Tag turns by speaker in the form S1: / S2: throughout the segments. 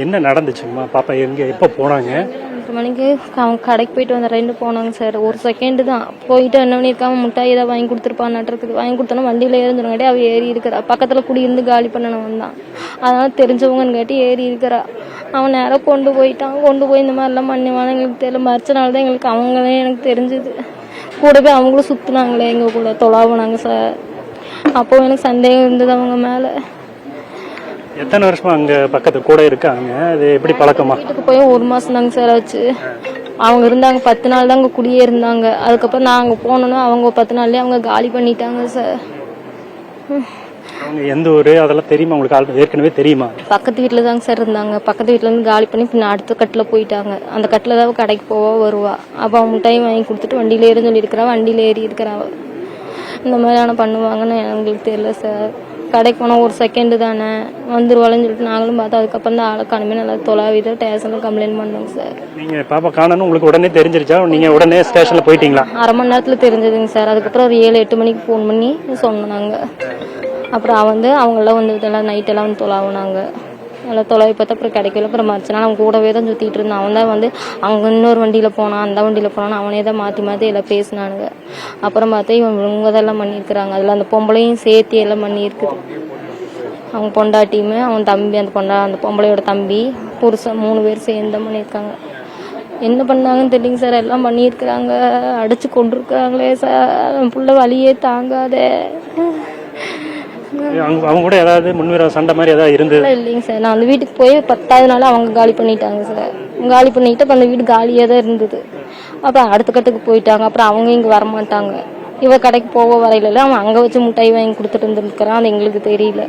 S1: என்ன நடந்துச்சுங்கம்மா? பாப்பா எங்கே எப்போ போனாங்க?
S2: 2 மணிக்கு அவங்க கடைக்கு போயிட்டு வந்த 2 போனாங்க சார். ஒரு செகண்டு தான் போயிட்டு என்ன பண்ணியிருக்காங்க, முட்டாய் ஏதாவது வாங்கி கொடுத்துருப்பான்னு இருக்குது. வாங்கி கொடுத்தோன்னா வண்டியில் ஏறிஞ்சிருங்காட்டி அவள் ஏறி இருக்கிறா. பக்கத்தில் குடியிருந்து காலி பண்ணனவன் தான், அதனால் தெரிஞ்சவங்கன்னு காட்டி ஏறி இருக்கிறா. அவன் நேரம் கொண்டு போயிட்டான். கொண்டு போய் இந்த மாதிரிலாம் பண்ணுவான்னு எங்களுக்கு தெரியல. மறுச்ச நாள் தான் எங்களுக்கு அவங்களே எனக்கு தெரிஞ்சுது. கூட போய் அவங்களும் சுற்றுனாங்களே எங்கள் கூட தொலாவுனாங்க சார். அப்போ எனக்கு சந்தேகம் இருந்தது அவங்க மேலே.
S1: எத்தனை வருஷமா அங்கே பக்கத்து கூட இருக்காங்க? அது எப்படி பழக்கமா?
S2: வீட்டுக்கு போய் 1 மாதம் தாங்க சார் ஆச்சு. அவங்க இருந்தாங்க 10 நாள் தான் அங்கே குடியே இருந்தாங்க. அதுக்கப்புறம் நான் அங்கே போனோன்னா அவங்க 10 நாள்லேயே அவங்க காலி பண்ணிட்டாங்க சார்.
S1: அவங்க எந்த ஊர் அதெல்லாம் தெரியுமா உங்களுக்கு? ஏற்கனவே தெரியுமா?
S2: பக்கத்து வீட்டில் தாங்க சார் இருந்தாங்க. பக்கத்து வீட்டிலேருந்து காலி பண்ணி பின்ன அடுத்த கட்டில் போயிட்டாங்க. அந்த கட்டில் தான் கடைக்கு போவா வருவா. அப்போ அவங்க மிட்டாய் வாங்கி கொடுத்துட்டு வண்டியில் ஏறி சொல்லியிருக்கிறா. வண்டியில் ஏறி இருக்கிறா. இந்த மாதிரியான பண்ணுவாங்கன்னு எங்களுக்கு தெரியல சார். கடைக்கு போனால் ஒரு செகண்டு தானே வந்துருவாள்னு சொல்லிட்டு நாங்களும் பார்த்தா அதுக்கப்புறம் தான் ஆளை காணுமே நல்லா தொலாவித ஸ்டேஷனில் கம்ப்ளைண்ட் பண்ணோங்க சார்.
S1: நீங்கள் பாப்பா காணணும் உங்களுக்கு உடனே தெரிஞ்சிருச்சா? நீங்கள் உடனே ஸ்டேஷனில் போயிட்டீங்களா?
S2: அரை மணி நேரத்தில் தெரிஞ்சதுங்க சார். அதுக்கப்புறம் ஒரு 7-8 மணிக்கு ஃபோன் பண்ணி சொன்னாங்க. அப்புறம் அவங்களாம் வந்து இதெல்லாம் நைட்டெல்லாம் வந்து தொலாவுனாங்க. நல்லா தொலைவி பார்த்தா அப்புறம் கிடைக்கல. அப்புறம் மறுச்சனால அவன் கூடவே தான் சுற்றிட்டு இருந்தான். அவன் தான் வந்து அவங்க இன்னொரு வண்டியில் போனான், அந்த வண்டியில் போனான்னு அவனே தான் மாற்றி மாற்றி எல்லாம் பேசினானுங்க. அப்புறம் பார்த்தா இவங்க இதெல்லாம் பண்ணியிருக்கிறாங்க. அதில் அந்த பொம்பளையும் சேர்த்து எல்லாம் பண்ணியிருக்குது. அவங்க பொண்டாட்டியுமே அவன் தம்பி, அந்த பொம்பளையோட தம்பி புருஷன் 3 பேர் சேர்ந்து தான் பண்ணியிருக்காங்க. என்ன பண்ணாங்கன்னு தெரியலைங்க சார். எல்லாம் பண்ணியிருக்கிறாங்க. அடிச்சு கொண்டிருக்கிறாங்களே சார். என் பிள்ளை வலியே தாங்காதே.
S1: அவங்க கூட ஏதாவது முன்வீர சண்டை மாதிரி ஏதாவது இருந்தது?
S2: இல்லைங்க சார். நான் அந்த வீட்டுக்கு போய் 10வது நாள் அவங்க காலி பண்ணிட்டாங்க சார். காலி பண்ணிட்டு அப்போ அந்த வீடு காலியாக தான் இருந்தது. அப்புறம் அடுத்த கட்டுக்கு போயிட்டாங்க. அப்புறம் அவங்க இங்கே வரமாட்டாங்க. இவ கடைக்கு போக வரையில அவன் அங்கே வச்சு மிட்டாய் வாங்கி கொடுத்துட்டு இருந்துருக்கிறான். அது எங்களுக்கு தெரியல.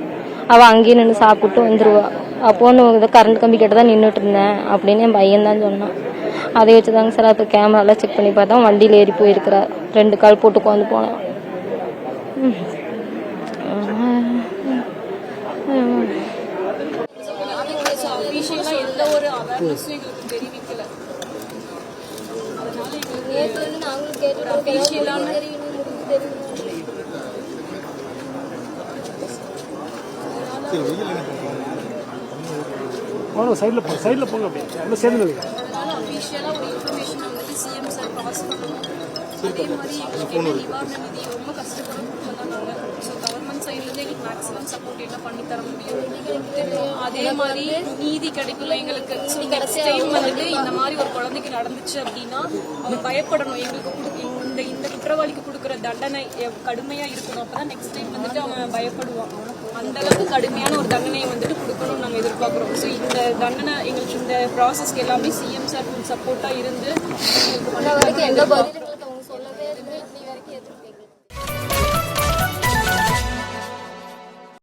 S2: அவள் அங்கேயே நின்று சாப்பிட்டு வந்துடுவா. அப்போன்னு இதை கரண்ட் கம்பி கிட்ட தான் நின்றுட்டு இருந்தேன் அப்படின்னு என் பையன் தான் சொன்னான். அதை வச்சுதாங்க சார். அப்போ கேமராலாம் செக் பண்ணி பார்த்தா வண்டியில் ஏறி போயிருக்கிறா. 2 கால் போட்டு உட்காந்து போனேன்.
S1: சைடில் போங்க அப்படியே சேர்ந்து
S3: அதே மாதிரி எங்களுக்கு நிவாரண நிதி ரொம்ப கஷ்டப்படும் சொன்னாங்க. ஸோ கவர்மெண்ட் சைட்லேருந்து எங்களுக்கு மேக்ஸிமம் சப்போர்ட் என்ன பண்ணி தர முடியும். அதே மாதிரி நீதி கிடைக்கல எங்களுக்கு. ஸோ நெக்ஸ்ட் டைம் வந்துட்டு இந்த மாதிரி ஒரு குழந்தைக்கு நடந்துச்சு அப்படின்னா அவங்க பயப்படணும். எங்களுக்கு இந்த குற்றவாளிக்கு கொடுக்குற தண்டனை கடுமையாக இருக்கணும். அப்போ தான் நெக்ஸ்ட் டைம் வந்துட்டு அவன் பயப்படுவான். அந்த அளவுக்கு கடுமையான ஒரு தண்டனையை வந்துட்டு கொடுக்கணும்னு நாங்கள் எதிர்பார்க்குறோம். ஸோ இந்த தண்டனை எங்களுக்கு இந்த ப்ராசஸ்க்கு எல்லாமே சிஎம் சார் சப்போர்ட்டாக இருந்து எங்களுக்கு